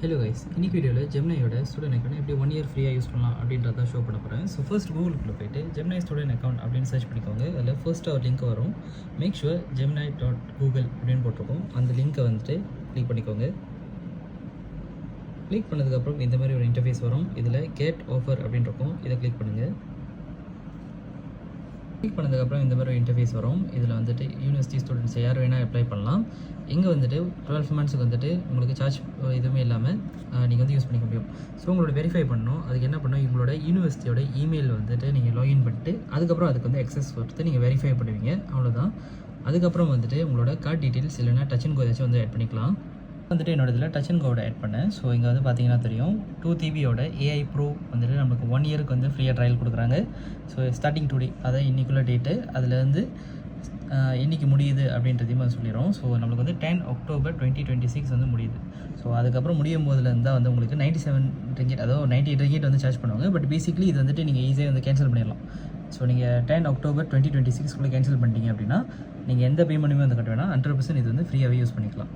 Hello guys, இன்னைக்கு வீடியோவில் ஜெமினாயோட student account எப்படி 1 இயர் ஃப்ரீயாக யூஸ் பண்ணலாம் அப்படின்றத ஷோ பண்ண போகிறேன். ஸோ ஃபர்ஸ்ட் கூகுளுக்குள்ளே போய்ட்டு ஜெமினாய் ஸ்டூடெண்ட் அக்கௌண்ட் அப்படின்னு சர்ச் பண்ணிக்கோங்க. அதில் ஃபர்ஸ்ட் ஒரு லிங்க் வரும். மேக் ஷுவர் gemini.google அப்படின்னு போட்டிருக்கோம். அந்த லிங்க்கை வந்துட்டு கிளிக் பண்ணிக்கோங்க. கிளிக் பண்ணதுக்கப்புறம் இந்த மாதிரி ஒரு இன்டர்ஃபேஸ் வரும். இதில் கெட் ஆஃபர் அப்படின்னு இருக்கும். இதை கிளிக் பண்ணுங்கள். கிளிக் பண்ணதுக்கப்புறம் இந்த மாதிரி ஒரு இன்டர்ஃபேஸ் வரும். இதில் வந்துட்டு யூனிவர்சிட்டி ஸ்டூடெண்ட்ஸ் யார் வேணால் அப்ளை பண்ணலாம். இங்கே வந்துட்டு 12 மந்த்ஸுக்கு வந்துட்டு உங்களுக்கு சார்ஜ் எதுவுமே இல்லாமல் நீங்கள் வந்து யூஸ் பண்ணிக்க முடியும். ஸோ உங்களோட வெரிஃபை பண்ணணும். அதுக்கு என்ன பண்ணணும், உங்களோட யூனிவர்சிட்டியோட இமெயில் வந்துட்டு நீங்கள் லாகின் பண்ணிட்டு அதுக்கப்புறம் அதுக்கு வந்து எக்ஸஸ் கொடுத்து நீங்கள் வெரிஃபை பண்ணுவீங்க. அவ்வளோதான். அதுக்கப்புறம் வந்துட்டு உங்களோட கார்டு டீட்டெயில்ஸ் இல்லைனா டச் அண்ட் கோ ஏதாச்சும் வந்து ஆட் பண்ணிக்கலாம். வந்துட்டு என்னோட இதில் டச் அண்ட் கோட ஆட் பண்ணேன். ஸோ இங்கே வந்து பார்த்தீங்கன்னா தெரியும் 2 TBயோட AI Pro வந்துட்டு நமக்கு 1 இயருக்கு வந்து ஃப்ரீயாக ட்ரையல் கொடுக்குறாங்க. ஸோ ஸ்டார்டிங் டுடே, அதான் இன்றைக்குள்ள டேட்டு, அதில் வந்து இன்றைக்கி முடியுது அப்படின்றதையும் வந்து சொல்லிடுறோம். ஸோ நம்மளுக்கு வந்து 10 October 2026 வந்து முடியுது. ஸோ அதுக்கப்புறம் முடியும் போதுலேருந்து தான் வந்து உங்களுக்கு 97 ringgit, அதாவது 98 ringgit வந்து சார்ஜ் பண்ணுவாங்க. பட் பேசிக்லி இது வந்துட்டு நீங்கள் ஈஸியாக வந்து கேன்சல் பண்ணிடலாம். ஸோ நீங்கள் 10 October 2026 கேன்சல் பண்ணிட்டீங்க அப்படின்னா நீங்கள் எந்த பேமெண்ட்டுமே வந்து கட்ட வேணாம். 100% இது வந்து ஃப்ரீயாகவே யூஸ் பண்ணிக்கலாம்.